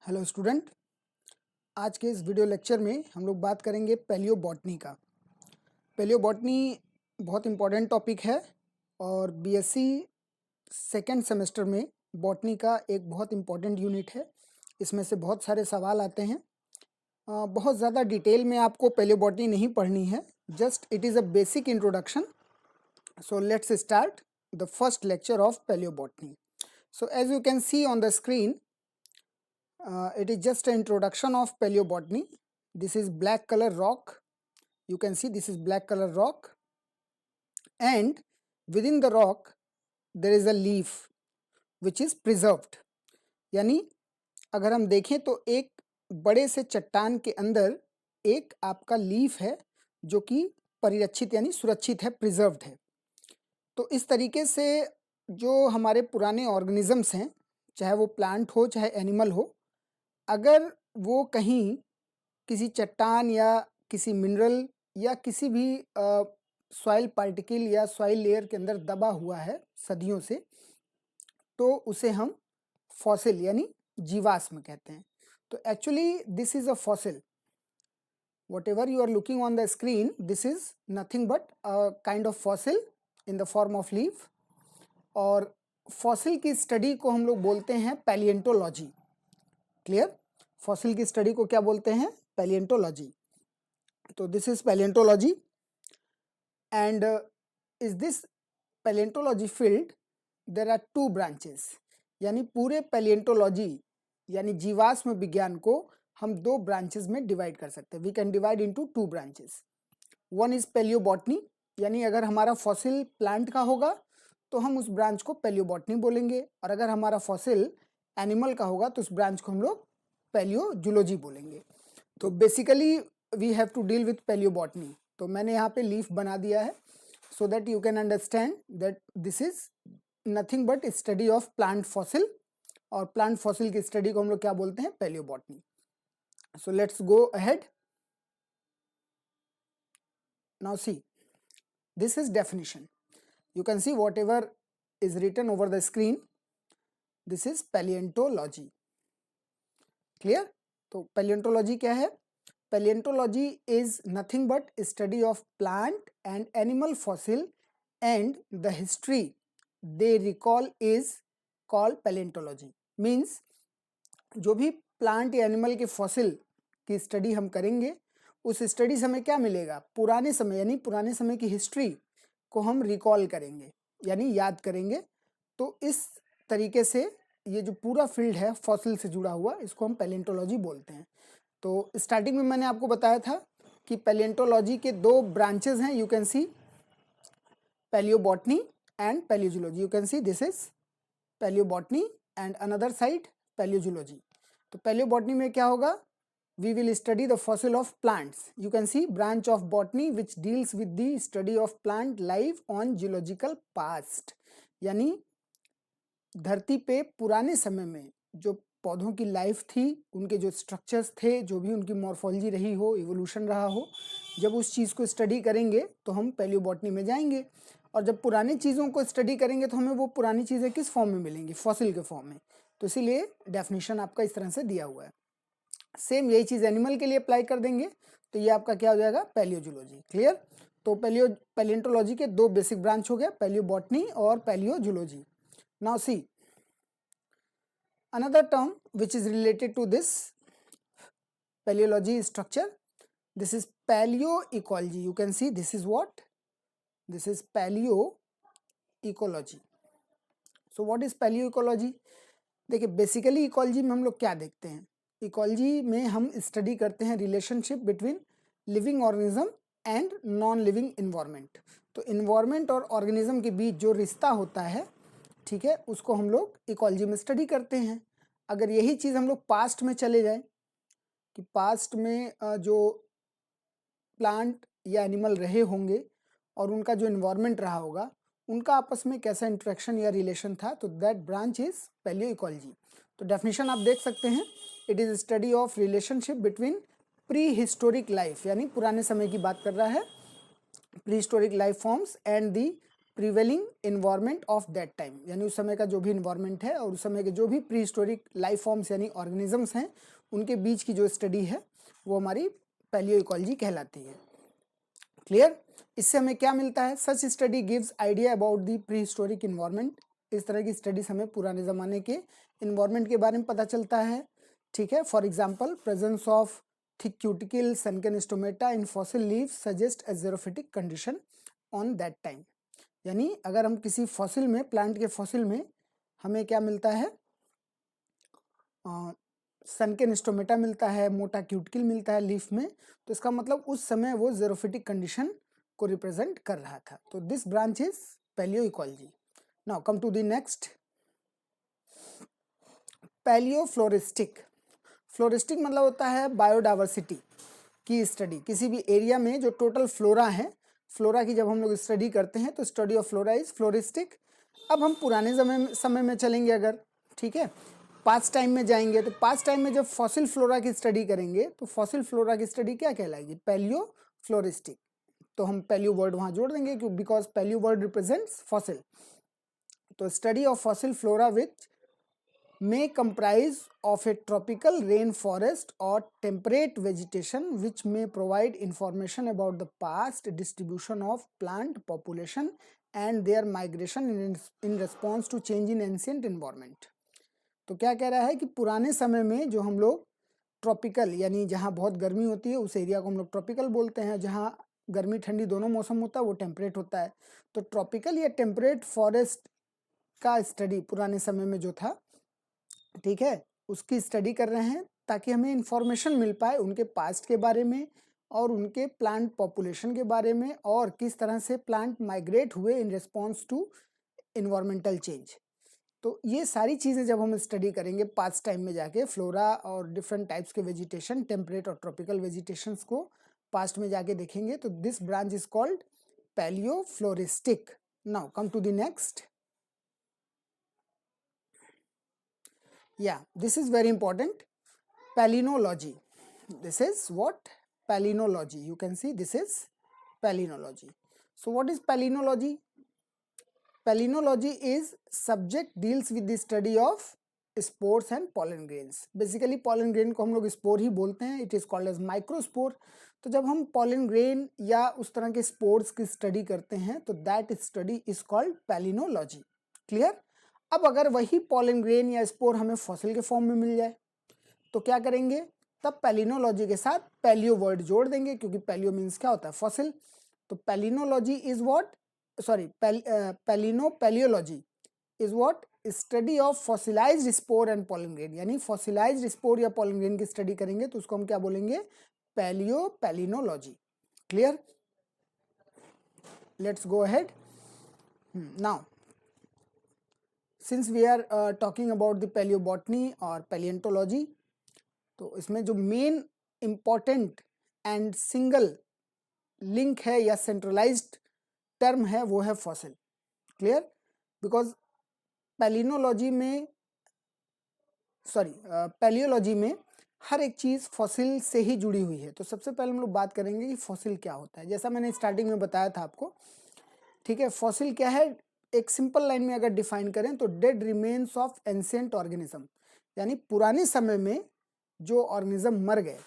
Hello student, आज के इस वीडियो लेक्चर में हम लोग बात करेंगे पैलियोबॉटनी का। पैलियोबॉटनी बहुत इम्पोर्टेंट टॉपिक है और बीएससी सेकेंड सेमेस्टर में बॉटनी का एक बहुत इम्पोर्टेंट यूनिट है। इसमें से बहुत सारे सवाल आते हैं। बहुत ज़्यादा डिटेल में आपको पैलियोबॉटनी नहीं पढ़नी है, just it is a basic introduction. So let's start the first lecture of palaeobotany. So as you can see on the screen, it is just an introduction of paleobotany. This is black color rock. You can see this is black color rock, and within the rock there is a leaf which is preserved. यानी अगर हम देखें तो एक बड़े से चट्टान के अंदर एक आपका लीफ है जो कि परिरक्षित यानी सुरक्षित है, प्रिजर्व्ड है। तो इस तरीके से जो हमारे पुराने ऑर्गेनिजम्स हैं, चाहे वो प्लांट हो चाहे एनिमल हो, अगर वो कहीं किसी चट्टान या किसी मिनरल या किसी भी सॉइल पार्टिकल या सॉइल लेयर के अंदर दबा हुआ है सदियों से, तो उसे हम फॉसिल यानी जीवाश्म कहते हैं। तो actually this is a fossil. whatever you are looking on the screen, this is nothing but a kind of fossil in the form of leaf। और फॉसिल की स्टडी को हम लोग बोलते हैं पैलिएंटोलॉजी। क्लियर? फॉसिल की स्टडी को क्या बोलते हैं? पैलिएंटोलॉजी। तो this is palaeontology and is this palaeontology field there are two branches. यानी पूरे पैलिएंटोलॉजी यानी जीवाश्म विज्ञान को हम दो ब्रांचेस में डिवाइड कर सकते हैं। We can divide into two branches. One is palaeobotany, यानी अगर हमारा फॉसिल प्लांट का होगा तो हम उस ब्रांच को पैलियोबॉटनी बोलेंगे, और अगर हमारा फॉसिल एनिमल का होगा तो उस ब्रांच को हम लोग पैलियोजूलॉजी बोलेंगे। तो basically we have to deal with palaeobotany. तो मैंने यहाँ पे लीफ बना दिया है so that you can understand that this is nothing but study of plant fossil, और प्लांट फॉसिल की स्टडी को हम लोग क्या बोलते हैं? Palaeobotany. So let's go ahead. Now see, this is definition. You can see whatever is written over the screen. This is paleontology. Clear? तो paleontology क्या है? Paleontology is nothing but study of plant and animal fossil, and the history they recall is called paleontology. Means जो भी plant या animal के fossil की study हम करेंगे, उस स्टडी से हमें क्या मिलेगा? पुराने समय यानी पुराने समय की हिस्ट्री को हम रिकॉल करेंगे यानी याद करेंगे। तो इस तरीके से ये जो पूरा फील्ड है फॉसिल से जुड़ा हुआ, इसको हम पैलिएंटोलॉजी बोलते हैं। तो स्टार्टिंग में मैंने आपको बताया था कि पैलिएंटोलॉजी के दो ब्रांचेस हैं। You can see palaeobotany and palaeozoology. You can see this is palaeobotany and another side palaeozoology. तो पैलियोबॉटनी में क्या होगा? We will study the fossil of plants. You can see branch of botany which deals with the study of plant life on geological past. यानी धरती पे पुराने समय में जो पौधों की लाइफ थी, उनके जो स्ट्रक्चर्स थे, जो भी उनकी मॉर्फोलॉजी रही हो, इवोल्यूशन रहा हो, जब उस चीज़ को स्टडी करेंगे तो हम पैलियोबॉटनी में जाएंगे। और जब पुरानी चीज़ों को स्टडी करेंगे तो हमें वो पुरानी चीज़ें किस फॉर्म में मिलेंगी? फॉसिल के फॉर्म में। तो इसीलिए डेफिनेशन आपका इस तरह से दिया हुआ है। सेम यही चीज एनिमल के लिए अप्लाई कर देंगे तो ये आपका क्या हो जाएगा? पैलियोजूलॉजी। क्लियर? तो पैलिएंटोलॉजी के दो बेसिक ब्रांच हो गए, पैलियोबॉटनी और palaeozoology. Now see another term which is related to this palaeology structure, this is palaeoecology. You can see this is what? This is palaeoecology. So what is palaeoecology? देखिए, basically ecology में हम लोग क्या देखते हैं? Ecology में हम study करते हैं relationship between living organism and non living environment. तो इन्वायरमेंट और ऑर्गेनिज्म के बीच जो रिश्ता होता है, ठीक है, उसको हम लोग इकोलॉजी में स्टडी करते हैं। अगर यही चीज़ हम लोग पास्ट में चले जाएं कि पास्ट में जो प्लांट या एनिमल रहे होंगे और उनका जो इन्वायरमेंट रहा होगा, उनका आपस में कैसा इंटरेक्शन या रिलेशन था, तो दैट ब्रांच इज पैलियोइकोलॉजी। तो डेफिनेशन आप देख सकते हैं, it is study of relationship between pre historic life, यानी पुराने समय की बात कर रहा है, pre historic life forms and the prevailing environment of that time, यानी उस समय का जो भी इन्वायरमेंट है और उस समय के जो भी प्री हिस्टोरिक लाइफ फॉर्म्स यानी ऑर्गेनिजम्स हैं उनके बीच की जो स्टडी है वो हमारी पैलियो इकोलॉजी कहलाती है। क्लियर? इससे हमें क्या मिलता है? Such study gives idea about the prehistoric environment. इस तरह की स्टडीज हमें पुराने ज़माने के इन्वायरमेंट के बारे में पता चलता है। ठीक है, for example presence of thick cuticle sunken stomata in fossil leaves suggest a xerophytic condition on that time. यानी अगर हम किसी फॉसिल में, प्लांट के फॉसिल में हमें क्या मिलता है, सनकन स्टोमेटा मिलता है, मोटा क्यूटिकल मिलता है लीफ में, तो इसका मतलब उस समय वो ज़ेरोफिटिक कंडीशन को रिप्रेजेंट कर रहा था। तो this branch is palaeoecology. Now come to the next, palaeofloristic. Floristic मतलब होता है बायोडाइवर्सिटी की स्टडी। किसी भी एरिया में जो टोटल फ्लोरा है, फ्लोरा की जब हम लोग स्टडी करते हैं तो study of flora is floristic. अब हम पुराने समय में चलेंगे अगर, ठीक है, पास्ट टाइम में जाएंगे, तो पास्ट टाइम में जब फॉसिल फ्लोरा की स्टडी करेंगे तो फॉसिल फ्लोरा की स्टडी क्या कहलाएगी? Palaeo floristic. तो हम पैलियो वर्ड वहाँ जोड़ देंगे क्यों, because palaeo word represents fossil. तो study of fossil flora which may comprise of a tropical rain forest or temperate vegetation which may provide information about the past distribution of plant population and their migration in response to change in ancient environment। तो क्या कह रहा है कि पुराने समय में जो हम लोग ट्रॉपिकल, यानी जहाँ बहुत गर्मी होती है उस एरिया को हम लोग ट्रॉपिकल बोलते हैं, जहाँ गर्मी ठंडी दोनों मौसम होता है वो टेम्परेट होता है। तो ट्रॉपिकल या टेम्परेट फॉरेस्ट का स्टडी पुराने समय में जो था, ठीक है, उसकी स्टडी कर रहे हैं ताकि हमें इंफॉर्मेशन मिल पाए उनके पास्ट के बारे में और उनके प्लांट पॉपुलेशन के बारे में और किस तरह से प्लांट माइग्रेट हुए in response to environmental change. तो ये सारी चीज़ें जब हम स्टडी करेंगे पास्ट टाइम में जाके, फ्लोरा और डिफरेंट टाइप्स के वेजिटेशन, टेम्परेट और ट्रॉपिकल वेजिटेशंस को पास्ट में जाके देखेंगे, तो this branch is called palaeofloristic. Now come to the next. Yeah, this is very important. Palynology. This is what? Palynology. You can see this is palynology. So what is palynology? Palynology is subject deals with the study of spores and pollen grains. Basically pollen grain को हम लोग spore ही बोलते हैं. It is called as microspore. तो जब हम pollen grain या उस तरह के spores की study करते हैं तो that study is called palynology. Clear? अब अगर वही पॉलन ग्रेन या स्पोर हमें फॉसिल के फॉर्म में मिल जाए तो क्या करेंगे? तब पैलिनोलॉजी के साथ पैलियो वर्ड जोड़ देंगे, क्योंकि पैलियो मीन्स क्या होता है? फॉसिल। तो palynology is what, sorry, palaeology is what? Study of fossilised spore and pollen grain. यानी फॉसिलाइज्ड स्पोर या पॉलन ग्रेन की स्टडी करेंगे तो उसको हम क्या बोलेंगे? Palynology. Clear? Let's go ahead now. Since we are talking about the palaeobotany और पैलियंटोलॉजी, तो इसमें जो main important and single link है या सेंट्रलाइज्ड टर्म है वो है फॉसिल। क्लियर? बिकॉज पैलिनोलॉजी में, सॉरी, पैलियोलॉजी में हर एक चीज़ फॉसिल से ही जुड़ी हुई है। तो सबसे पहले हम लोग बात करेंगे कि फॉसिल क्या होता है। जैसा मैंने स्टार्टिंग में बताया था आपको, ठीक है, फॉसिल क्या है? एक सिंपल लाइन में अगर डिफाइन करें तो dead remains of ancient organism, यानी पुराने समय में जो ऑर्गेनिज्म मर गए,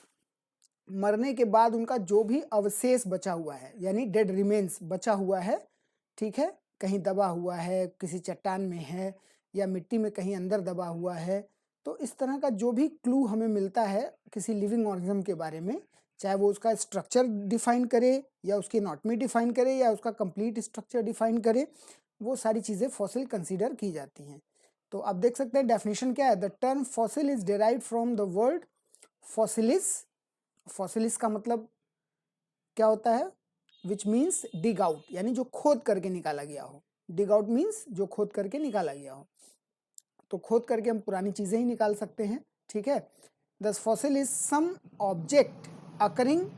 मरने के बाद उनका जो भी अवशेष बचा हुआ है, यानी डेड रिमेन्स बचा हुआ है, ठीक है, कहीं दबा हुआ है, किसी चट्टान में है या मिट्टी में कहीं अंदर दबा हुआ है, तो इस तरह का जो भी क्लू हमें मिलता है किसी लिविंग ऑर्गेनिज्म के बारे में, चाहे वो उसका स्ट्रक्चर डिफाइन करे या उसकी एनाटॉमी डिफाइन करे या उसका कंप्लीट स्ट्रक्चर डिफाइन करे, वो सारी चीज़ें फॉसिल कंसीडर की जाती हैं। तो आप देख सकते हैं डेफिनेशन क्या है? The term fossil is derived from the word fossilis. Fossilis का मतलब क्या होता है? विच मीन्स डिग आउट, यानी जो खोद करके निकाला गया हो। डिग आउट मीन्स जो खोद करके निकाला गया हो। तो खोद करके हम पुरानी चीज़ें ही निकाल सकते हैं, ठीक है। Thus fossil is some object occurring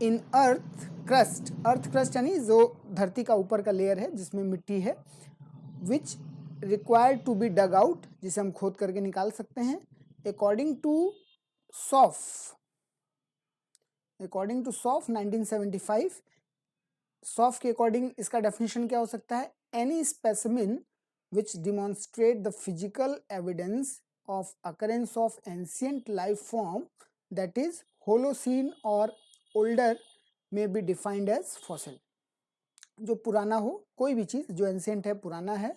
in earth crust. Earth crust यानी जो धरती का ऊपर का लेयर है जिसमें मिट्टी है, which required to be dug out, जिसे हम खोद करके निकाल सकते हैं। अकॉर्डिंग टू सॉफ 1975, सॉफ के अकॉर्डिंग इसका डेफिनेशन क्या हो सकता है? any specimen which demonstrate the physical evidence of occurrence of ancient life form that is Holocene or older may be defined as fossil। जो पुराना हो, कोई भी चीज़ जो एंशियंट है, पुराना है,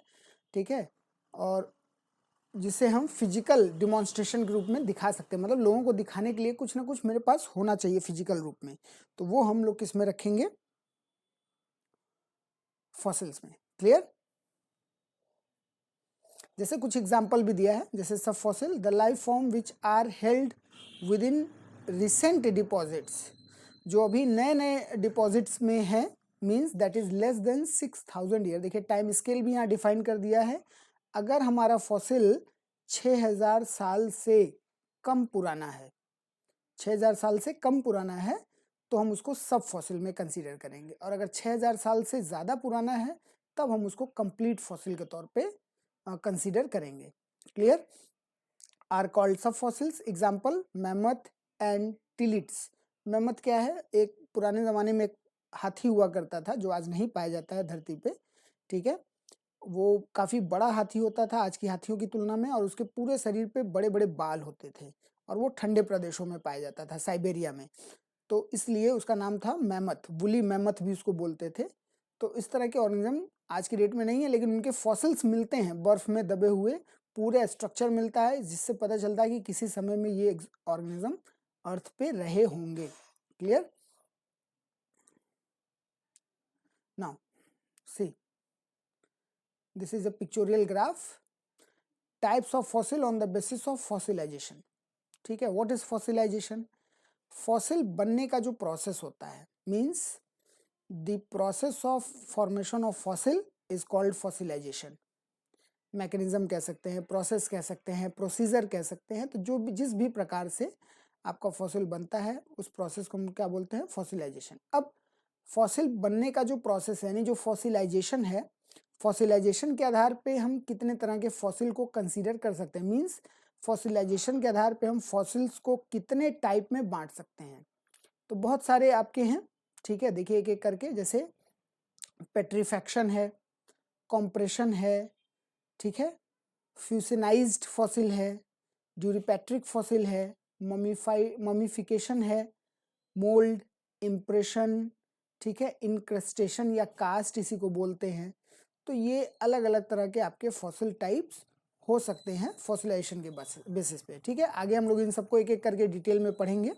ठीक है, और जिसे हम फिजिकल डिमॉन्स्ट्रेशन के रूप में दिखा सकते हैं, मतलब लोगों को दिखाने के लिए कुछ ना कुछ मेरे पास होना चाहिए फिजिकल रूप में, तो वो हम लोग किस में रखेंगे, फॉसिल्स में। क्लियर? जैसे कुछ एग्जाम्पल भी दिया है, जैसे सब fossil, the life form which are held within recent deposits, जो अभी नए नए डिपॉजिट्स में है, means that is less than 6000 year. देखिए टाइम स्केल भी यहाँ डिफाइन कर दिया है। अगर हमारा फॉसिल 6000 साल से कम पुराना है, 6000 साल से कम पुराना है, तो हम उसको सब फॉसिल में कंसीडर करेंगे, और अगर 6000 साल से ज़्यादा पुराना है तब हम उसको कंप्लीट फॉसिल के तौर पे कंसीडर करेंगे। क्लियर? आर कॉल्ड सब fossils. Example mammoth and tillites. Mammoth क्या है? एक पुराने ज़माने में एक हाथी हुआ करता था जो आज नहीं पाया जाता है धरती पे, ठीक है। वो काफ़ी बड़ा हाथी होता था आज की हाथियों की तुलना में, और उसके पूरे शरीर पे बड़े बड़े बाल होते थे, और वो ठंडे प्रदेशों में पाया जाता था, साइबेरिया में, तो इसलिए उसका नाम था मैमथ। वुली मैमथ भी उसको बोलते थे। तो इस तरह के ऑर्गेनिज्म आज की डेट में नहीं है, लेकिन उनके फॉसिल्स मिलते हैं, बर्फ में दबे हुए पूरे स्ट्रक्चर मिलता है, जिससे पता चलता है कि किसी समय में ये ऑर्गेनिज्म अर्थ पे रहे होंगे। Clear? Now see, this is a pictorial graph, types of fossil on the basis of fossilisation. ठीक है, व्हाट इज फॉसिलाइजेशन? फॉसिल बनने का जो प्रोसेस होता है, means the process of formation of fossil is called fossilisation. Mechanism कह सकते हैं, प्रोसेस कह सकते हैं, प्रोसीजर कह सकते हैं, तो जो भी जिस भी प्रकार से आपका फॉसिल बनता है उस प्रोसेस को हम क्या बोलते हैं? फॉसिलाइजेशन। अब फॉसिल बनने का जो प्रोसेस है, यानी जो फॉसिलाइजेशन है, फॉसिलाइजेशन के आधार पे हम कितने तरह के फॉसिल को कंसीडर कर सकते हैं, मीन्स फॉसिलाइजेशन के आधार पे हम फॉसिल्स को कितने टाइप में बांट सकते हैं। तो बहुत सारे आपके हैं, ठीक है, देखिए एक एक करके, जैसे पेट्रीफैक्शन है, कॉम्प्रेशन है, ठीक है, फ्यूसिनाइज्ड फॉसिल है, ड्यूरीपैट्रिक फॉसिल है, ममीफिकेशन है, मोल्ड, इम्प्रेशन, ठीक है, इनक्रस्टेशन या कास्ट इसी को बोलते हैं। तो ये अलग अलग तरह के आपके फॉसिल टाइप्स हो सकते हैं फॉसिलाइजेशन के बेसिस पे। ठीक है, आगे हम लोग इन सबको एक एक करके डिटेल में पढ़ेंगे।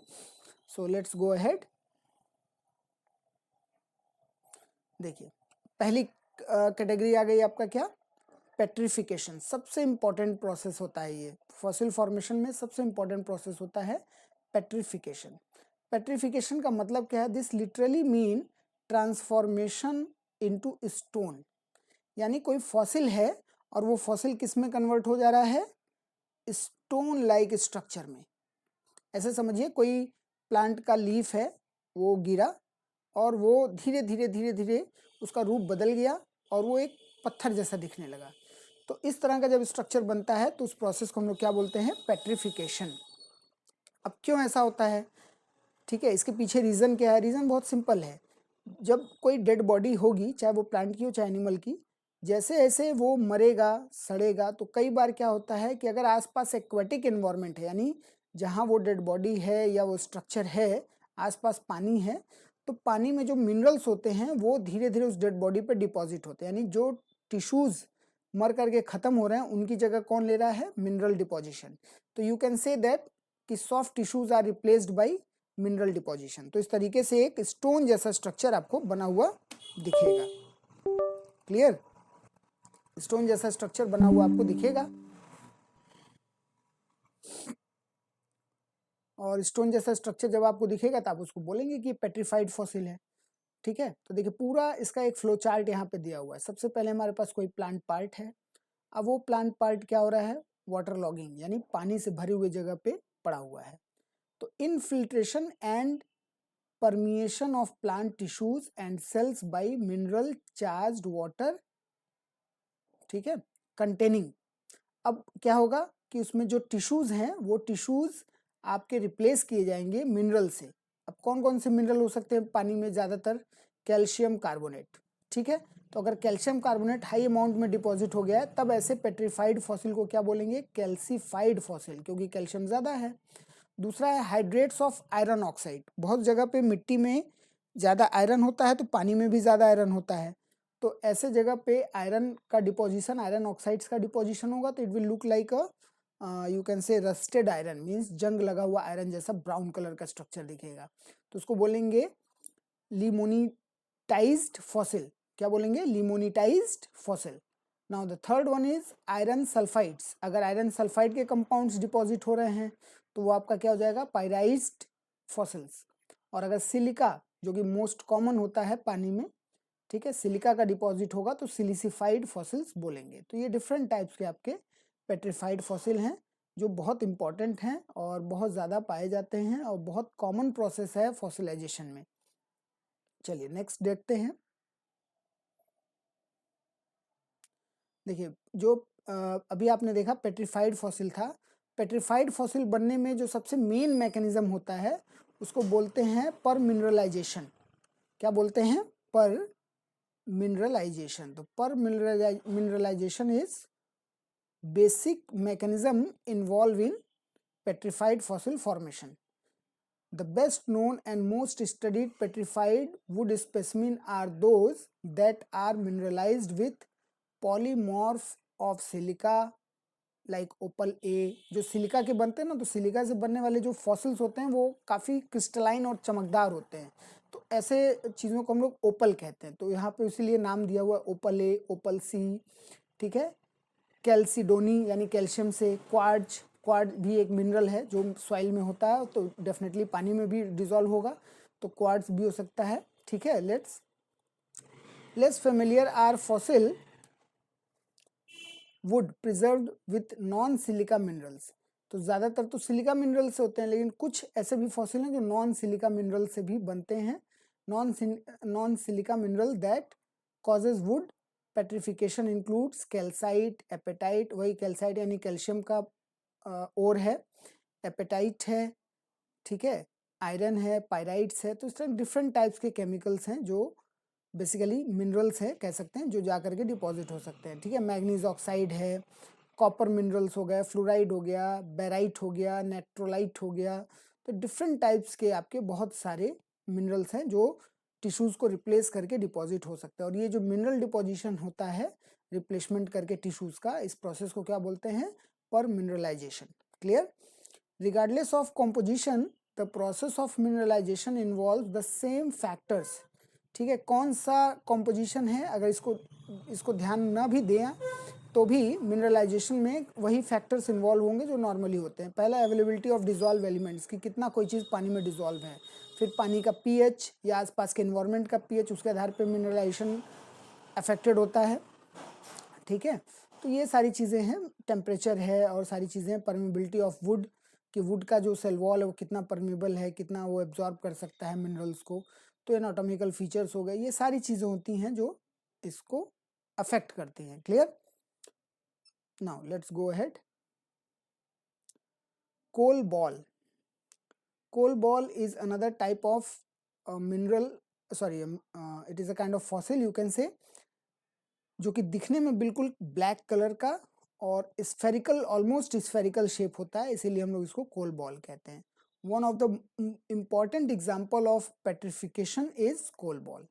सो लेट्स गो अहेड। देखिए पहली कैटेगरी आ गई आपका क्या? पेट्रिफिकेशन। सबसे इंपॉर्टेंट प्रोसेस होता है ये फॉसिल फॉर्मेशन में, सबसे इंपॉर्टेंट प्रोसेस होता है पेट्रिफिकेशन। पेट्रिफिकेशन का मतलब क्या है? This literally mean transformation into stone, यानी कोई फॉसिल है और वो फॉसिल किस में कन्वर्ट हो जा रहा है? स्टोन लाइक स्ट्रक्चर में। ऐसे समझिए कोई प्लांट का लीफ है, वो गिरा और वो धीरे धीरे धीरे धीरे उसका रूप बदल गया और वो एक पत्थर जैसा दिखने लगा। तो इस तरह का जब स्ट्रक्चर बनता है तो उस प्रोसेस को हम लोग क्या बोलते हैं? पेट्रिफिकेशन। अब क्यों ऐसा होता है? ठीक है, इसके पीछे रीज़न क्या है? रीज़न बहुत सिंपल है। जब कोई डेड बॉडी होगी, चाहे वो प्लांट की हो चाहे एनिमल की, जैसे जैसे वो मरेगा, सड़ेगा, तो कई बार क्या होता है कि अगर आसपास एक्वेटिक एनवायरनमेंट है, यानी जहाँ वो डेड बॉडी है या वो स्ट्रक्चर है, आसपास पानी है, तो पानी में जो मिनरल्स होते हैं वो धीरे धीरे उस डेड बॉडी पे डिपॉजिट होते हैं, यानी जो टिश्यूज़ मर करके ख़त्म हो रहे हैं उनकी जगह कौन ले रहा है? Mineral deposition. तो यू कैन से दैट कि soft tissues are replaced by mineral deposition. तो इस तरीके से एक स्टोन जैसा स्ट्रक्चर आपको बना हुआ दिखेगा। क्लियर? स्टोन जैसा स्ट्रक्चर बना हुआ आपको दिखेगा, और स्टोन जैसा स्ट्रक्चर जब आपको दिखेगा तो आप उसको बोलेंगे कि पेट्रीफाइड फॉसिल है। ठीक है, तो देखिए पूरा इसका एक फ्लो चार्ट यहाँ पे दिया हुआ है। सबसे पहले हमारे पास कोई प्लांट पार्ट है। अब वो प्लांट पार्ट क्या हो रहा है? वाटर लॉगिंग, यानी पानी से भरी हुई जगह पे पड़ा हुआ है। तो infiltration and permeation of plant tissues and cells by mineral charged water, ठीक है, containing। अब क्या होगा कि उसमें जो टिश्यूज हैं वो टिश्यूज आपके रिप्लेस किए जाएंगे मिनरल से। अब कौन कौन से मिनरल हो सकते हैं पानी में? ज़्यादातर कैल्शियम कार्बोनेट, ठीक है, तो अगर कैल्शियम कार्बोनेट हाई अमाउंट में डिपॉजिट हो गया है तब ऐसे पेट्रीफाइड फॉसिल को क्या बोलेंगे, कैल्सीफाइड फॉसिल, क्योंकि कैल्शियम ज़्यादा है। दूसरा है हाइड्रेट्स ऑफ आयरन ऑक्साइड। बहुत जगह पे मिट्टी में ज़्यादा आयरन होता है तो पानी में भी ज़्यादा आयरन होता है, तो ऐसे जगह पे आयरन का डिपोजिशन, आयरन ऑक्साइड्स का डिपोजिशन होगा तो it will look like you can से रस्टेड आयरन, मीन्स जंग लगा हुआ आयरन जैसा ब्राउन कलर का स्ट्रक्चर दिखेगा, तो उसको बोलेंगे लिमोनिटाइज्ड फॉसिल। क्या बोलेंगे, limonitised fossil. Now the third one is iron sulphides. अगर आयरन सल्फाइड के कंपाउंड्स डिपॉजिट हो रहे हैं तो वो आपका क्या हो जाएगा, पायराइज्ड फॉसिल्स। और अगर सिलिका, जो कि मोस्ट कॉमन होता है पानी में, ठीक है, सिलिका का डिपॉजिट होगा तो सिलिसिफाइड फॉसिल्स बोलेंगे। तो ये डिफरेंट टाइप्स के आपके पेट्रीफाइड फॉसिल हैं जो बहुत इंपॉर्टेंट हैं और बहुत ज़्यादा पाए जाते हैं और बहुत कॉमन प्रोसेस है फॉसिलाइजेशन में। चलिए नेक्स्ट देखते हैं। देखिए जो अभी आपने देखा पेट्रीफाइड फॉसिल था। पेट्रीफाइड फॉसिल बनने में जो सबसे मेन मैकेनिज्म होता है उसको बोलते हैं पर मिनरलाइजेशन। क्या बोलते हैं, पर मिनरलाइजेशन। तो permineralization is basic mechanism involve in petrified fossil formation. The best known and most studied petrified wood specimen are those that are mineralized with polymorph of silica like opal A। जो silica के बनते हैं ना, तो silica से बनने वाले जो फॉसिल्स होते हैं वो काफ़ी क्रिस्टलाइन और चमकदार होते हैं, तो ऐसे चीज़ों को हम लोग ओपल कहते हैं। तो यहाँ पे इसीलिए नाम दिया हुआ है ओपल ए, ओपल सी, ठीक है। कैल्सिडोनी यानी कैल्शियम से, क्वार्ट्ज, क्वार्ट्ज भी एक मिनरल है जो सॉइल में होता है तो डेफिनेटली पानी में भी डिजॉल्व होगा, तो क्वार्ट्ज भी हो सकता है, ठीक है। Let's familiar are fossil wood preserved with non silica minerals. तो ज़्यादातर तो सिलिका मिनरल से होते हैं, लेकिन कुछ ऐसे भी फॉसिल हैं जो नॉन सिलिका मिनरल से भी बनते हैं। Non silica mineral that causes wood petrification includes calcite, apatite, वही कैल्साइट यानी कैल्शियम का और है, एपेटाइट है, ठीक है, आयरन है, पायराइट्स है। तो इस तरह डिफरेंट टाइप्स के केमिकल्स हैं जो बेसिकली मिनरल्स है कह सकते हैं, जो जा करके डिपॉजिट हो सकते हैं, ठीक है। मैग्नीज ऑक्साइड है, कॉपर मिनरल्स हो गए, फ्लोराइड हो गया, बेराइट हो गया, नेट्रोलाइट हो गया। तो डिफरेंट टाइप्स के आपके बहुत सारे मिनरल्स हैं जो टिश्यूज़ को रिप्लेस करके डिपॉजिट हो सकते हैं। और ये जो मिनरल डिपॉजिशन होता है रिप्लेसमेंट करके टिश्यूज़ का, इस प्रोसेस को क्या बोलते हैं, permineralization. Clear. Regardless of composition the process of mineralization involve the same factors. ठीक है, कौन सा कॉम्पोजिशन है, अगर इसको ध्यान ना भी दें तो भी मिनरलाइजेशन में वही फैक्टर्स इन्वॉल्व होंगे जो नॉर्मली होते हैं। पहला अवेलेबिलिटी ऑफ डिजॉल्व एलिमेंट्स, कि कितना कोई चीज़ पानी में डिजॉल्व है। फिर पानी का पीएच या आसपास के एनवायरनमेंट का पीएच, उसके आधार पर मिनरलाइजेशन अफेक्टेड होता है, ठीक है। तो ये सारी चीज़ें हैं, टेम्परेचर है और सारी चीज़ें, परमेबिलिटी ऑफ वुड, कि वुड का जो सेल वॉल है वो कितना परमेबल है, कितना वो एब्जॉर्ब कर सकता है मिनरल्स को। तो एनाटॉमिकल फीचर्स हो गए, ये सारी चीज़ें होती हैं जो इसको अफेक्ट करती हैं। Clear. Now let's go ahead. Coal ball. Coal ball is another type of mineral, sorry it is a kind of fossil you can say, जो कि दिखने में बिल्कुल ब्लैक कलर का और स्फेरिकल, ऑलमोस्ट स्फेरिकल शेप होता है, इसीलिए हम लोग इसको कोल बॉल कहते हैं। One of the important example of petrification is coal ball.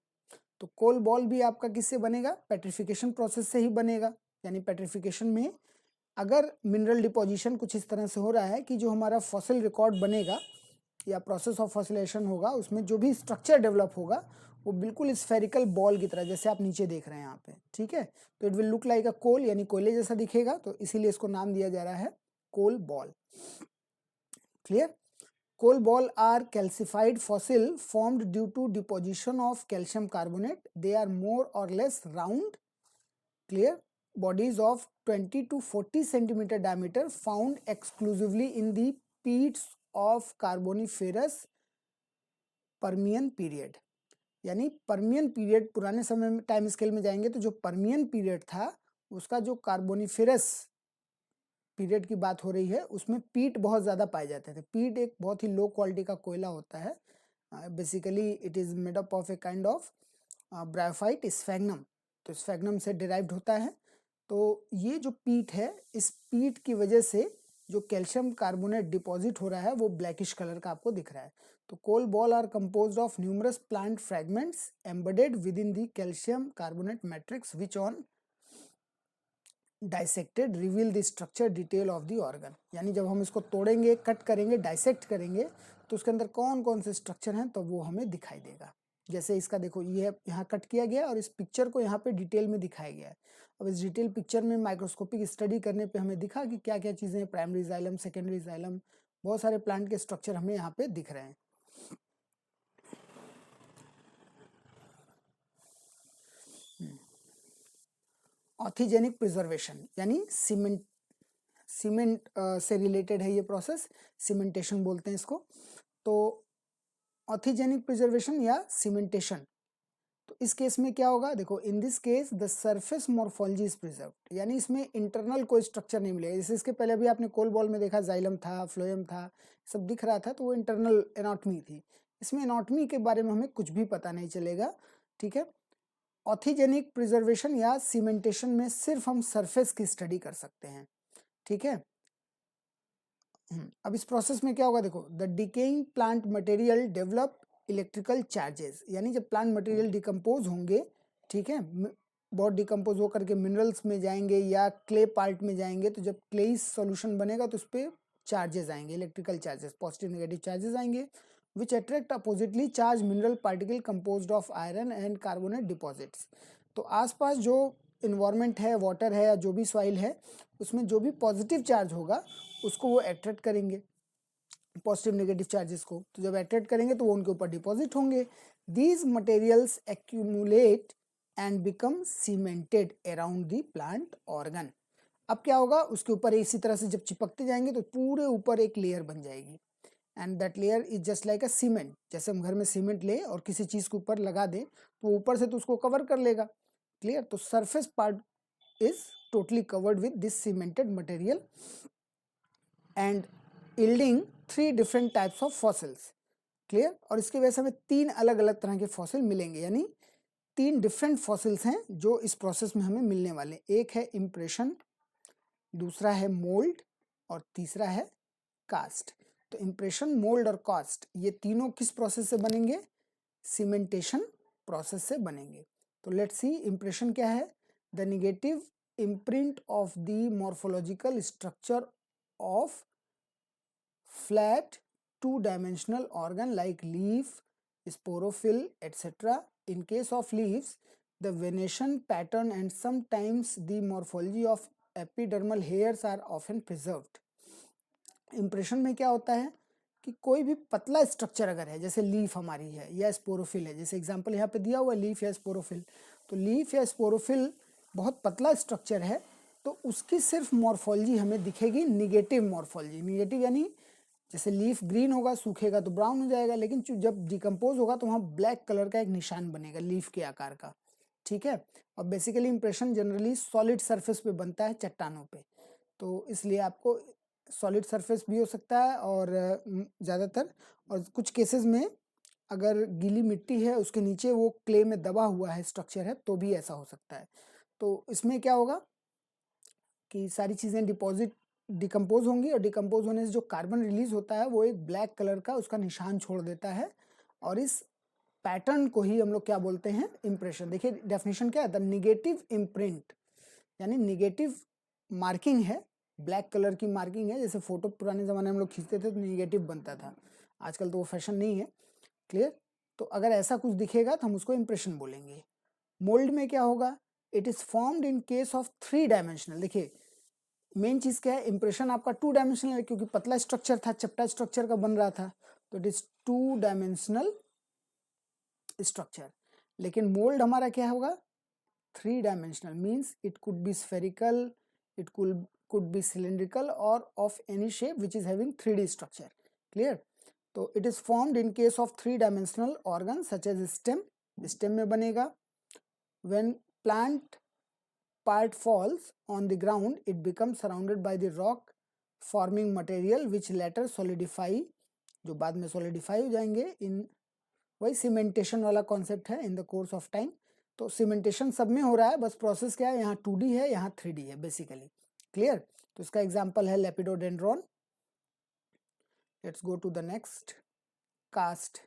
तो कोल बॉल भी आपका किससे बनेगा, पेट्रिफिकेशन प्रोसेस से ही बनेगा। यानी पेट्रिफिकेशन में अगर मिनरल डिपोजिशन कुछ इस तरह से हो रहा है कि जो हमारा फॉसिल रिकॉर्ड बनेगा या प्रोसेस ऑफ फॉसिलेशन होगा, उसमें जो भी स्ट्रक्चर डेवलप होगा वो बिल्कुल स्फेरिकल बॉल की तरह, जैसे आप नीचे देख रहे हैं यहाँ पे, ठीक है। तो it will look like a coal, यानी कोयले जैसा दिखेगा, तो इसीलिए इसको नाम दिया जा रहा है coal ball. Clear. Coal ball are calcified fossil formed due to deposition of calcium carbonate. They are more or less round, clear, bodies of 20 to 40 centimeter diameter found exclusively in the peats of Carboniferous Permian period। यानी Permian period, पुराने समय में time scale में जाएंगे तो जो Permian period था उसका जो कार्बोनिफेरस पीरियड की बात हो रही है, उसमें पीट बहुत ज़्यादा पाए जाते थे। पीट एक बहुत ही लो क्वालिटी का कोयला होता है, basically it is made up of a kind of bryophyte sphagnum, तो स्फेग्नम से डिराइव्ड होता है। तो ये जो पीट है, इस पीट की वजह से जो कैल्शियम कार्बोनेट डिपॉजिट हो रहा है वो ब्लैकिश कलर का आपको दिख रहा है। तो coal ball are composed of numerous plant fragments embedded with in the calcium carbonate matrix which on dissected reveal the structure detail of the organ. यानी जब हम इसको तोड़ेंगे, कट करेंगे, डाइसेक्ट करेंगे तो उसके अंदर कौन कौन से स्ट्रक्चर हैं तो वो हमें दिखाई देगा। जैसे इसका देखो, ये यहाँ कट किया गया और इस पिक्चर को यहाँ पे डिटेल में दिखाया गया है। अब इस डिटेल पिक्चर में माइक्रोस्कोपिक स्टडी करने पे हमें दिखा कि क्या क्या चीज़ें, प्राइमरी जाइलम, सेकेंडरी जाइलम, बहुत सारे प्लांट के स्ट्रक्चर हमें यहाँ पे दिख रहे हैं। ऑर्थोजेनिक प्रिजर्वेशन यानी सीमेंट से रिलेटेड है ये प्रोसेस, सीमेंटेशन बोलते हैं इसको। तो ऑर्थोजेनिक प्रिजर्वेशन या सीमेंटेशन, तो इस केस में क्या होगा, देखो in this case the surface morphology is preserved, यानी इसमें इंटरनल कोई स्ट्रक्चर नहीं मिलेगा। जैसे इसके पहले भी आपने कोल बॉल में देखा, जाइलम था, फ्लोएम था, सब दिख रहा था, तो वो इंटरनल एनाटॉमी थी। इसमें एनाटॉमी के बारे में हमें कुछ भी पता नहीं चलेगा, ठीक है। ऑर्थोजेनिक प्रिजर्वेशन या सीमेंटेशन में सिर्फ हम सरफेस की स्टडी कर सकते हैं, ठीक है। अब इस प्रोसेस में क्या होगा, देखो the decaying plant material develop electrical charges, यानी जब प्लांट मटेरियल डिकम्पोज होंगे, ठीक है, बहुत डिकम्पोज होकर के मिनरल्स में जाएंगे या क्ले पार्ट में जाएंगे, तो जब क्लेई सॉल्यूशन बनेगा तो उस पर चार्जेस आएंगे, electrical charges, positive negative charges आएंगे which attract oppositely charge mineral particle composed of iron and carbonate deposits. तो आसपास जो इन्वायरमेंट है, वाटर है या जो भी सॉइल है, उसमें जो भी पॉजिटिव चार्ज होगा उसको वो अट्रैक्ट करेंगे, पॉजिटिव नेगेटिव चार्जेस को। तो जब अट्रैक्ट करेंगे तो वो उनके ऊपर डिपॉजिट होंगे। These materials accumulate and become cemented around the plant organ. अब क्या होगा, उसके ऊपर इसी तरह से जब चिपकते जाएंगे तो पूरे ऊपर एक लेयर बन जाएगी, and that layer is just like a cement. जैसे हम घर में सीमेंट ले और किसी चीज के ऊपर लगा दें तो ऊपर से तो उसको कवर कर लेगा, क्लियर। तो surface part is totally covered with this cemented material and yielding 3 different types of fossils, clear. और इसकी वजह से हमें 3 अलग अलग तरह के फॉसिल मिलेंगे, यानी 3 डिफरेंट फॉसिल्स हैं जो इस प्रोसेस में हमें मिलने वाले। एक है इम्प्रेशन, दूसरा है मोल्ड और तीसरा है कास्ट। तो इम्प्रेशन, मोल्ड और कास्ट, ये तीनों किस प्रोसेस से बनेंगे, सीमेंटेशन प्रोसेस से बनेंगे। तो लेट्स सी इम्प्रेशन क्या है, the negative imprint of the morphological structure of flat two-dimensional organ like leaf, sporophyll, etc. In case of leaves, the venation pattern and sometimes the morphology of epidermal hairs are often preserved. Impression में क्या होता है कि कोई भी पतला structure अगर है, जैसे लीफ हमारी है या स्पोरोफिल है, जैसे एग्जांपल यहाँ पे दिया हुआ लीफ या स्पोरोफिल, तो लीफ या स्पोरोफिल बहुत पतला स्ट्रक्चर है, तो उसकी सिर्फ मॉर्फोलॉजी हमें दिखेगी निगेटिव मॉर्फोलॉजी। निगेटिव यानी जैसे लीफ ग्रीन होगा, सूखेगा तो ब्राउन हो जाएगा, लेकिन जब डिकम्पोज होगा तो वहाँ ब्लैक कलर का एक निशान बनेगा लीफ के आकार का, ठीक है। और basically impression generally solid surface पे बनता है, चट्टानों पे, तो इसलिए आपको सॉलिड सरफेस भी हो सकता है और ज़्यादातर, और कुछ केसेस में अगर गीली मिट्टी है उसके नीचे वो क्ले में दबा हुआ है स्ट्रक्चर है तो भी ऐसा हो सकता है। तो इसमें क्या होगा कि सारी चीज़ें डिकम्पोज होंगी और डिकम्पोज होने से जो कार्बन रिलीज होता है वो एक ब्लैक कलर का उसका निशान छोड़ देता है, और इस पैटर्न को ही हम लोग क्या बोलते हैं, इम्प्रेशन। देखिए डेफिनेशन क्या है, द निगेटिव इम्प्रिंट, यानी निगेटिव मार्किंग है, ब्लैक कलर की मार्किंग है। जैसे फोटो पुराने ज़माने में हम लोग खींचते थे तो निगेटिव बनता था, आजकल तो वो फैशन नहीं है, क्लियर। तो अगर ऐसा कुछ दिखेगा तो हम उसको इम्प्रेशन बोलेंगे। मोल्ड में क्या होगा, it is formed in case of 3 dimensional. देखिए मेन चीज़ क्या है, इम्प्रेशन आपका 2 डायमेंशनल है क्योंकि पतला स्ट्रक्चर था, चपटा स्ट्रक्चर का बन रहा था, तो इट इज 2 डायमेंशनल स्ट्रक्चर। लेकिन मोल्ड हमारा क्या होगा, 3 dimensional, means it could be spherical, it could be cylindrical or of any shape which is having 3D structure, clear. तो it is formed in case of 3 dimensional organ such as stem, stem में बनेगा। When plant part falls on the ground, it becomes surrounded by the rock forming material which later solidify, जो बाद में solidify हो जाएंगे इन, वही cementation वाला concept है, in the course of time. तो सीमेंटेशन सब में हो रहा है, बस प्रोसेस क्या है, यहाँ 2D है, यहाँ 3D है बेसिकली। क्लियर? तो इसका एग्जाम्पल है lepidodendron. Let's go to the next, cast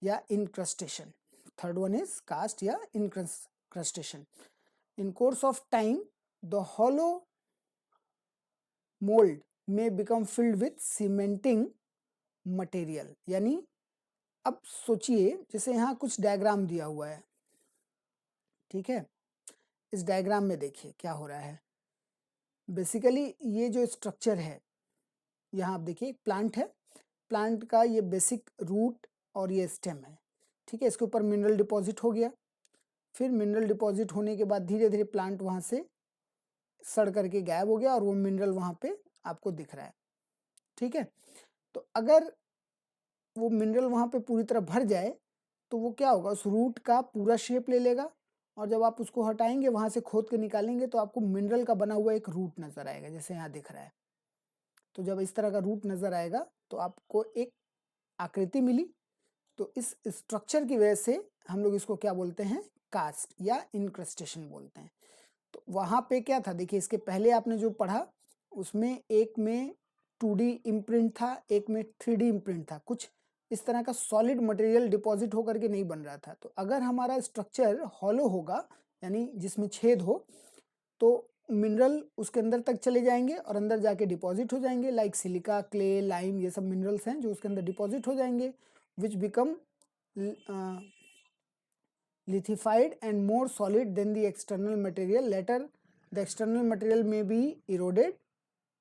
या incrustation. Third one is cast या incrustation. In course of time the hollow mold may become filled with cementing material। यानी अब सोचिए, जैसे यहाँ कुछ डायग्राम दिया हुआ है, ठीक है, इस डायग्राम में देखिए क्या हो रहा है। बेसिकली ये जो स्ट्रक्चर है, यहाँ आप देखिए प्लांट है, प्लांट का ये बेसिक रूट और ये स्टेम है, ठीक है। इसके ऊपर मिनरल डिपॉजिट हो गया, फिर मिनरल डिपॉजिट होने के बाद धीरे धीरे प्लांट वहाँ से सड़ करके गायब हो गया और वो मिनरल वहाँ पे आपको दिख रहा है, ठीक है। तो अगर वो मिनरल वहाँ पे पूरी तरह भर जाए तो वो क्या होगा, उस रूट का पूरा शेप ले लेगा, और जब आप उसको हटाएंगे वहाँ से खोद के निकालेंगे तो आपको मिनरल का बना हुआ एक रूट नज़र आएगा, जैसे यहाँ दिख रहा है। तो जब इस तरह का रूट नज़र आएगा तो आपको एक आकृति मिली। तो इस स्ट्रक्चर की वजह से हम लोग इसको क्या बोलते हैं, कास्ट या इनक्रस्टेशन बोलते हैं। तो वहाँ पे क्या था, देखिए इसके पहले आपने जो पढ़ा उसमें एक में 2D इम्प्रिंट था, एक में 3D इम्प्रिंट था, कुछ इस तरह का सॉलिड मटेरियल डिपॉजिट होकर के नहीं बन रहा था। तो अगर हमारा स्ट्रक्चर हॉलो होगा, यानी जिसमें छेद हो, तो मिनरल उसके अंदर तक चले जाएंगे और अंदर जाके डिपॉजिट हो जाएंगे, लाइक सिलिका, क्ले, लाइम, ये सब मिनरल्स हैं जो उसके अंदर डिपॉजिट हो जाएंगे, विच become lithified and more solid than the external material. Later the external material may be eroded,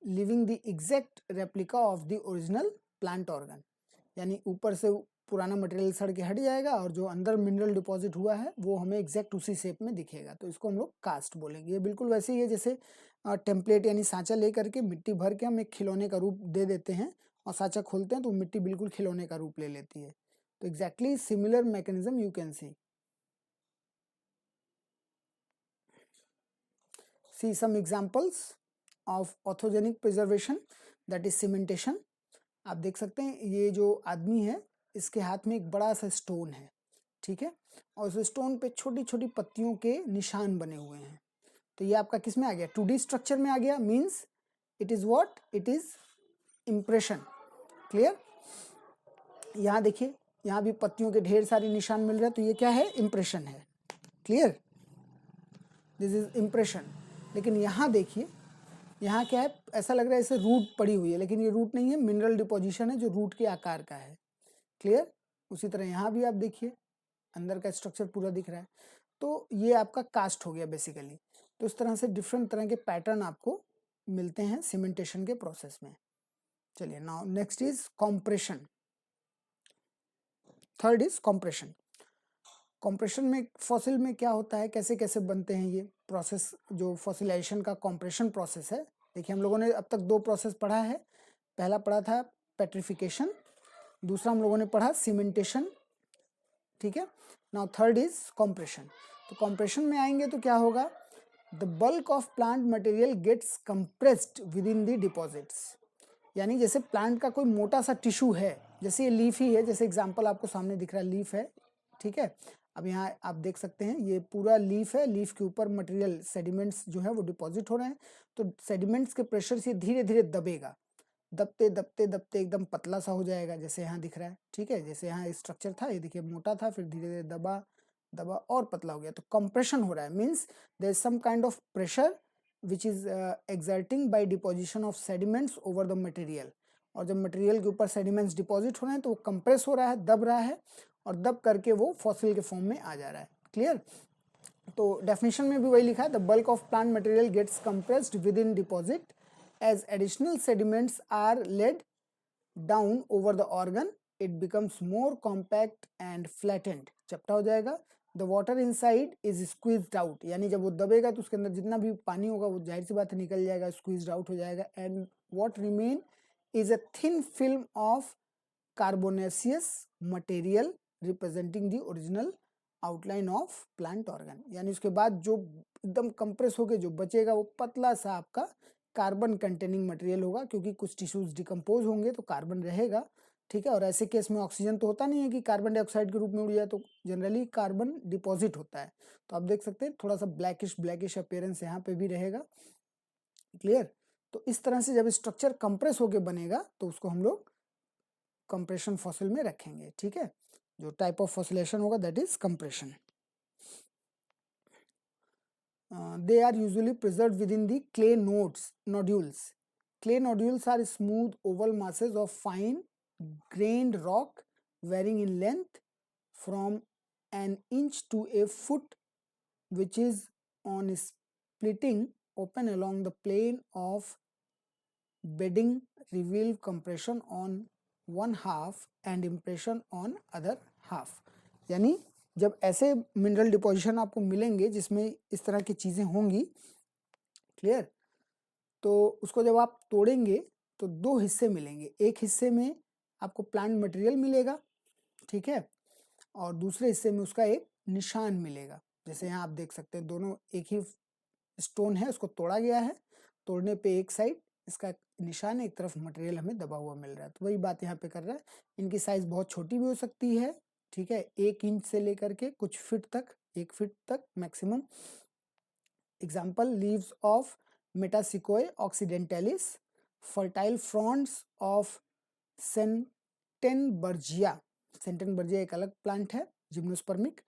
leaving the exact replica of the original plant organ। यानी ऊपर से पुराना मटेरियल सड़ के हट जाएगा और जो अंदर मिनरल डिपॉजिट हुआ है वो हमें एग्जैक्ट उसी शेप में दिखेगा। तो इसको हम लोग कास्ट बोलेंगे। ये बिल्कुल वैसे ही है जैसे टेम्पलेट यानी सांचा लेकर के मिट्टी भर के हम एक खिलौने का रूप दे देते हैं और सांचा खोलते हैं तो मिट्टी बिल्कुल खिलौने का रूप ले लेती है। तो exactly similar mechanism you can C. See some examples of orthogenic preservation, that is cementation। आप देख सकते हैं ये जो आदमी है इसके हाथ में एक बड़ा सा स्टोन है, ठीक है, और उस स्टोन पे छोटी छोटी पत्तियों के निशान बने हुए हैं। तो ये आपका किस में आ गया, 2D स्ट्रक्चर में आ गया, means it is what, it is impression. Clear? यहाँ देखिए, यहाँ भी पत्तियों के ढेर सारे निशान मिल रहे हैं, तो ये क्या है, इम्प्रेशन है। क्लियर? This is impression. लेकिन यहाँ देखिए, यहाँ क्या है, ऐसा लग रहा है जैसे रूट पड़ी हुई है, लेकिन ये रूट नहीं है, मिनरल डिपोजिशन है जो रूट के आकार का है। क्लियर? उसी तरह यहाँ भी आप देखिए अंदर का स्ट्रक्चर पूरा दिख रहा है। तो ये आपका कास्ट हो गया बेसिकली। तो इस तरह से डिफरेंट तरह के पैटर्न आपको मिलते हैं सीमेंटेशन के प्रोसेस में। चलिए, now next is compression. Third is compression. Compression में फॉसिल में क्या होता है, कैसे कैसे बनते हैं ये प्रोसेस, जो फॉसिलाइजेशन का कॉम्प्रेशन प्रोसेस है। देखिए हम लोगों ने अब तक 2 प्रोसेस पढ़ा है। पहला पढ़ा था पेट्रिफिकेशन, दूसरा हम लोगों ने पढ़ा सीमेंटेशन, ठीक है। Now third is compression. तो कॉम्प्रेशन में आएंगे तो क्या होगा, the bulk of plant material gets compressed within the deposits. यानी जैसे प्लांट का कोई मोटा सा टिश्यू है, जैसे ये लीफ ही है, जैसे एग्जाम्पल आपको सामने दिख रहा है, लीफ है, ठीक है। अब यहाँ आप देख सकते हैं ये पूरा लीफ है, लीफ के ऊपर मटेरियल सेडिमेंट्स जो है वो डिपॉजिट हो रहे हैं। तो सेडिमेंट्स के प्रेशर से धीरे धीरे दबेगा, दबते दबते दबते एकदम पतला सा हो जाएगा, जैसे यहाँ दिख रहा है, ठीक है। जैसे यहाँ स्ट्रक्चर था, ये देखिए मोटा था, फिर धीरे धीरे दबा दबा और पतला हो गया। तो कंप्रेशन हो रहा है, means there is some kind of pressure which is exerting by deposition of sediments over the material. और जब मटेरियल के ऊपर सेडिमेंट्स डिपॉजिट हो रहे हैं तो वो कंप्रेस हो रहा है, दब रहा है, और दब करके वो फॉसिल के फॉर्म में आ जा रहा है। क्लियर? तो डेफिनेशन में भी वही लिखा है, the bulk of plant material gets compressed within deposit as additional sediments are laid down over the organ, it becomes more compact and flattened, चपटा हो जाएगा। The water inside is squeezed out, यानी जब वो दबेगा तो उसके अंदर जितना भी पानी होगा वो जाहिर सी बात है निकल जाएगा, squeezed out हो जाएगा। and what remain is a thin film of carbonaceous material representing the original outline of plant organ। यानी उसके बाद जो एकदम कंप्रेस होके जो बचेगा वो पतला सा आपका कार्बन कंटेनिंग मटेरियल होगा, क्योंकि कुछ टिश्यूज डिकम्पोज होंगे तो कार्बन रहेगा, ठीक है। और ऐसे केस में ऑक्सीजन तो होता नहीं है कि कार्बन डाइऑक्साइड के रूप में उड़ जाए, तो जनरली कार्बन डिपॉजिट होता है। तो आप देख सकते हैं थोड़ा सा ब्लैकिश अपीयरेंस यहाँ पे भी रहेगा। क्लियर। तो इस तरह से जब स्ट्रक्चर कंप्रेस होके बनेगा तो उसको हम लोग कंप्रेशन फॉसिल में रखेंगे। ठीक है, जो टाइप ऑफ फॉसिलेशन होगा that is compression. They are usually preserved within the clay nodules. Clay nodules are smooth oval masses of fine grained rock varying in length from an inch to a foot, which is on splitting open along the plane of bedding reveal compression on one half and impression on other half। यानी जब ऐसे mineral deposition आपको मिलेंगे जिसमें इस तरह की चीजें होंगी, क्लियर, तो उसको जब आप तोड़ेंगे तो दो हिस्से मिलेंगे। एक हिस्से में आपको प्लांट मटेरियल मिलेगा, ठीक है, और दूसरे हिस्से में उसका एक निशान मिलेगा। जैसे यहाँ आप देख सकते हैं दोनों एक ही स्टोन है, उसको तोड़ा गया है, तोड़ने पे एक साइड इसका निशान है, एक तरफ मटेरियल हमें दबा हुआ मिल रहा है। तो वही बात यहाँ पे कर रहा है। इनकी साइज बहुत छोटी भी हो सकती है, ठीक है, 1 इंच से लेकर के कुछ फीट तक, 1 फीट तक maximum. Example leaves of metasequoia occidentalis, fertile fronds of senftenbergia. Senftenbergia एक अलग प्लांट है, जिम्नोस्पर्मिक।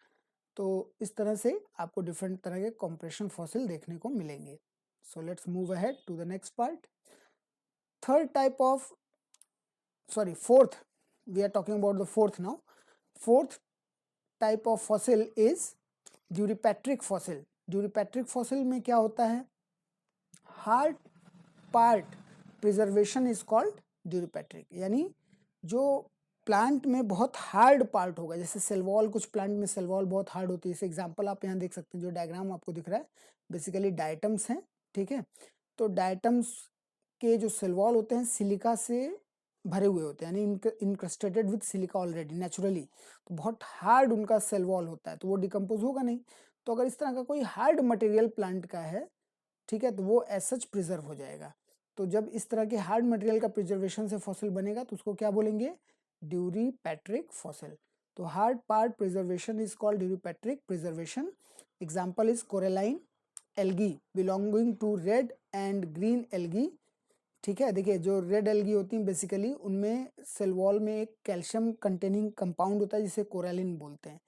तो इस तरह से आपको डिफरेंट तरह के कॉम्प्रेशन फॉसिल देखने को मिलेंगे। So let's move ahead to the next part. fourth, we are talking about the fourth now. Fourth type of fossil is duripartic fossil. Duripartic fossil में क्या होता है, hard part preservation is called duripartic. यानी जो plant में बहुत hard part होगा, जैसे सेल वॉल, कुछ प्लांट में सेल वॉल बहुत हार्ड होती है। जैसे एग्जांपल आप यहाँ देख सकते हैं, जो डायग्राम आपको दिख रहा है बेसिकली डायटम्स हैं, ठीक है। तो डायटम्स के जो सेल वॉल होते हैं सिलिका से भरे हुए होते हैं, यानी इनक्रस्टेटेड विद सिलिका ऑलरेडी नेचुरली। तो बहुत हार्ड उनका सेल वॉल होता है, तो वो डिकम्पोज होगा नहीं। तो अगर इस तरह का कोई हार्ड मटेरियल प्लांट का है, ठीक है, तो वो एज सच प्रिजर्व हो जाएगा। तो जब इस तरह के हार्ड मटेरियल का प्रिजर्वेशन से फॉसिल बनेगा तो उसको क्या बोलेंगे, ड्यूरीपैट्रिक फॉसिल। तो hard part preservation is called duripartic preservation. Example is coralline algae belonging to red and green algae, ठीक है। देखिए जो रेड एल्गी होती हैं बेसिकली उनमें सेल वॉल में एक कैल्शियम कंटेनिंग कंपाउंड होता है जिसे कोरेलिन बोलते हैं।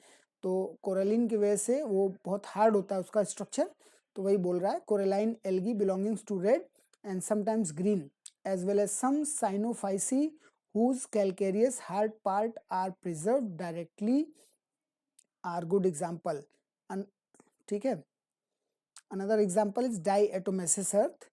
तो कोरेलिन की वजह से वो बहुत हार्ड होता है उसका स्ट्रक्चर। तो वही बोल रहा है, coralline algae belongings to red and sometimes green as well as some cyanophyceae whose calcareous hard part are preserved directly are good example। ठीक है। Another example is diatomaceous earth।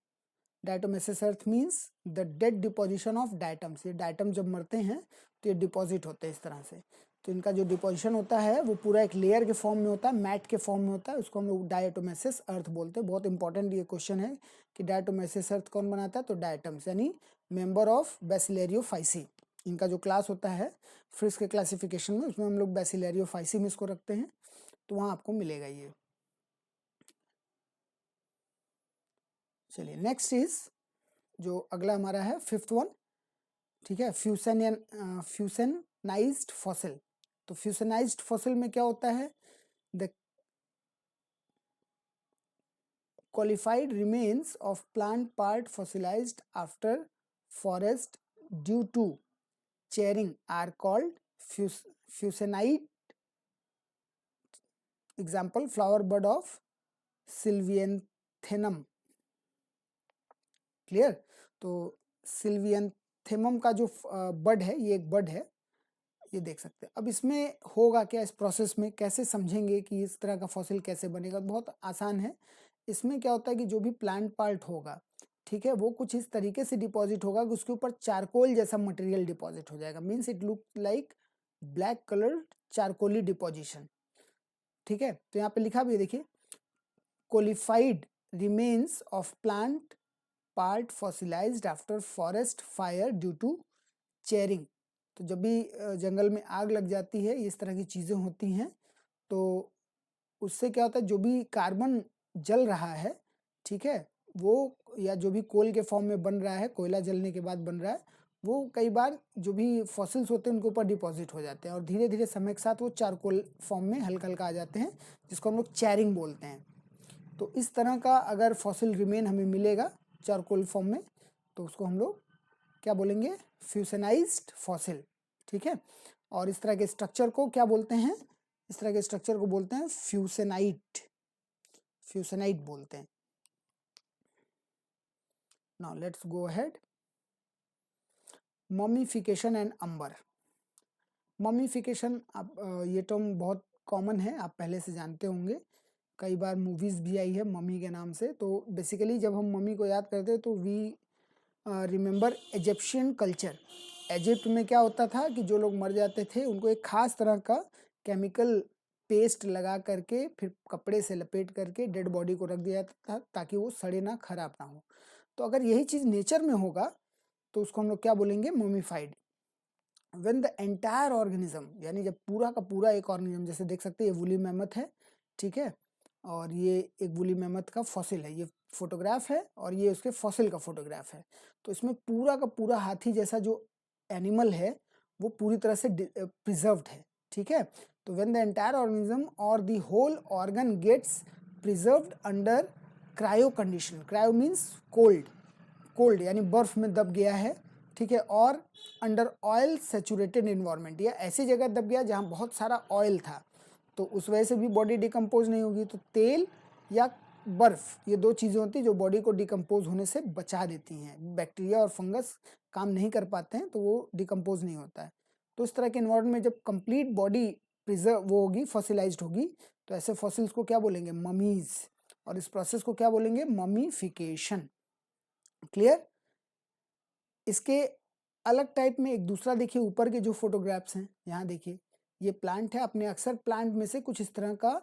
Diatomaceous earth means the dead deposition of diatoms. ये diatom जब मरते हैं तो ये deposit होते हैं इस तरह से। तो इनका जो डिपोजिशन होता है वो पूरा एक लेयर के फॉर्म में होता है, मैट के फॉर्म में होता है, उसको हम लोग डायटोमेसिस अर्थ बोलते हैं। बहुत इंपॉर्टेंट ये क्वेश्चन है कि डायटोमेसिस अर्थ कौन बनाता है, तो डायटम्स यानी मेंबर ऑफ बेसिलेरियोफाइसी। इनका जो क्लास होता है फ्रिस के क्लासिफिकेशन में, उसमें हम लोग बेसिलेरियोफाइसी में इसको रखते हैं, तो वहाँ आपको मिलेगा ये। चलिए नेक्स्ट इज जो अगला हमारा है फिफ्थ वन, ठीक है, फ्यूसेनाइज्ड फॉसिल। तो फ्यूसेनाइज्ड फॉसिल में क्या होता है, the qualified remains of plant part fossilised after forest due to charring are called fusinite. Example flower bud of silvianthemum. Clear. तो सिल्वियनथेमम का जो बड है, ये एक बड है, ये देख सकते हैं। अब इसमें होगा क्या, इस प्रोसेस में कैसे समझेंगे कि इस तरह का फॉसिल कैसे बनेगा, बहुत आसान है। इसमें क्या होता है कि जो भी प्लांट पार्ट होगा, ठीक है, वो कुछ इस तरीके से डिपॉजिट होगा कि उसके ऊपर चारकोल जैसा मटेरियल डिपॉजिट हो जाएगा। Means it look like black colour charcoaly deposition, ठीक है। तो यहाँ पे लिखा भी है, देखिए, qualified remains of plant part fossilised after forest fire due to charring. तो जब भी जंगल में आग लग जाती है, इस तरह की चीज़ें होती हैं, तो उससे क्या होता है, जो भी कार्बन जल रहा है, ठीक है, वो या जो भी कोल के फॉर्म में बन रहा है, कोयला जलने के बाद बन रहा है, वो कई बार जो भी फॉसिल्स होते हैं उनके ऊपर डिपॉजिट हो जाते हैं और धीरे धीरे समय के साथ वो चारकोल फॉर्म में हल्का हल्का आ जाते हैं, जिसको हम लोग चैरिंग बोलते हैं। तो इस तरह का अगर फॉसिल रिमेन हमें मिलेगा चारकोल फॉर्म में, तो उसको हम लोग क्या बोलेंगे, फ्यूसनाइज्ड फॉसिल। ठीक है, और इस तरह के स्ट्रक्चर को क्या बोलते हैं, इस तरह के स्ट्रक्चर को बोलते हैं फ्यूसनाइट, फ्यूसनाइट बोलते हैं। Now let's go ahead. Mummification and amber. Mummification, आप ये टर्म बहुत कॉमन है, आप पहले से जानते होंगे, कई बार मूवीज़ भी आई है मम्मी के नाम से। तो बेसिकली जब हम मम्मी को याद करते हैं तो we remember Egyptian culture. Egypt में क्या होता था कि जो लोग मर जाते थे उनको एक खास तरह का केमिकल पेस्ट लगा करके फिर कपड़े से लपेट करके डेड बॉडी को रख दिया जाता था ताकि वो सड़े ना, खराब ना हो। तो अगर यही चीज़ नेचर में होगा तो उसको हम लोग क्या बोलेंगे, मोमिफाइड। व्हेन द एंटायर ऑर्गेनिज्म, यानी जब पूरा का पूरा एक ऑर्गेनिज्म, जैसे देख सकते हैं ये वूली मैमथ है, ठीक है, और ये एक वूली मैमथ का फॉसिल है, ये फोटोग्राफ है और ये उसके फॉसिल का फोटोग्राफ है। तो इसमें पूरा का पूरा हाथी जैसा जो एनिमल है वो पूरी तरह से प्रिजर्व्ड है। ठीक है, तो व्हेन द एंटायर ऑर्गेनिज्म और the whole organ gets preserved under cryo condition, cryo means cold, cold यानी बर्फ में दब गया है, ठीक है, और अंडर ऑयल सेचुरेटेड इन्वायरमेंट, या ऐसी जगह दब गया जहाँ बहुत सारा ऑयल था, तो उस वजह से भी बॉडी डिकम्पोज नहीं होगी। तो तेल या बर्फ, ये दो चीज़ें होती हैं जो बॉडी को डिकम्पोज होने से बचा देती हैं। बैक्टीरिया और फंगस काम नहीं कर पाते हैं तो वो डिकम्पोज नहीं होता है। तो इस तरह के इन्वायरमेंट में जब कंप्लीट बॉडी प्रिजर्व वो होगी, फॉसिलाइज्ड होगी, तो ऐसे फॉसिल्स को क्या बोलेंगे, ममीज, और इस प्रोसेस को क्या बोलेंगे, ममीफिकेशन। क्लियर। इसके अलग टाइप में एक दूसरा देखिए, ऊपर के जो फोटोग्राफ्स हैं, यहाँ देखिए ये प्लांट है, आपने अक्सर प्लांट में से कुछ इस तरह का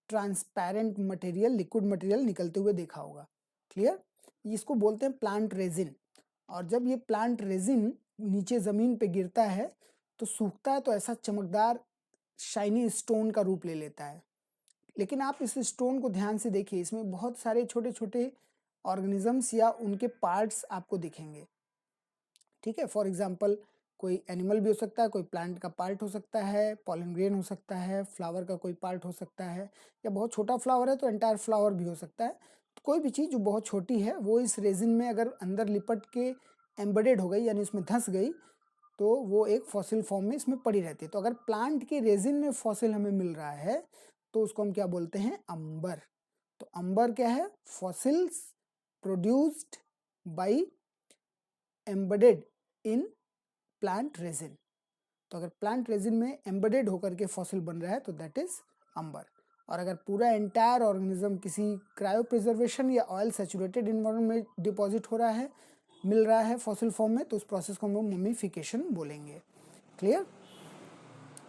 ट्रांसपेरेंट मटेरियल, लिक्विड मटेरियल निकलते हुए देखा होगा। क्लियर, इसको बोलते हैं प्लांट रेजिन। और जब ये प्लांट रेजिन नीचे ज़मीन पे गिरता है तो सूखता है तो ऐसा चमकदार शाइनी स्टोन का रूप ले लेता है। लेकिन आप इस स्टोन को ध्यान से देखिए, इसमें बहुत सारे छोटे छोटे ऑर्गेनिजम्स या उनके पार्ट्स आपको दिखेंगे। ठीक है, फॉर एग्जाम्पल कोई एनिमल भी हो सकता है, कोई प्लांट का पार्ट हो सकता है, पॉलन ग्रेन हो सकता है, फ्लावर का कोई पार्ट हो सकता है, या बहुत छोटा फ्लावर है तो एंटायर फ्लावर भी हो सकता है। तो कोई भी चीज़ जो बहुत छोटी है वो इस रेजिन में अगर अंदर लिपट के एम्बेडेड हो गई, यानी उसमें धंस गई, तो वो एक फॉसिल फॉर्म में इसमें पड़ी रहती है। तो अगर प्लांट के रेजिन में फॉसिल हमें मिल रहा है तो उसको हम क्या बोलते हैं, अंबर। तो अंबर क्या है, fossils produced by embedded in plant resin. तो अगर प्लांट रेजिन में एम्बेडेड होकर के फॉसिल बन रहा है तो दैट इज अंबर। और अगर पूरा एंटायर ऑर्गेनिज्म किसी क्रायो प्रिजर्वेशन या ऑयल सैचुरेटेड इन्वायरमेंट में डिपॉजिट हो रहा है, मिल रहा है फॉसिल फॉर्म में, तो उस प्रोसेस को हम लोग ममीफिकेशन बोलेंगे। Clear.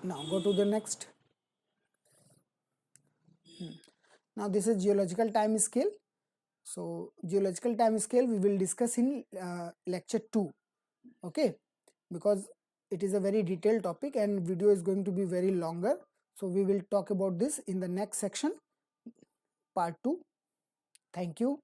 Now go to the next. Now this is geological time scale. So geological time scale we will discuss in lecture 2, okay, because it is a very detailed topic and video is going to be very longer. So we will talk about this in the next section, part 2. Thank you.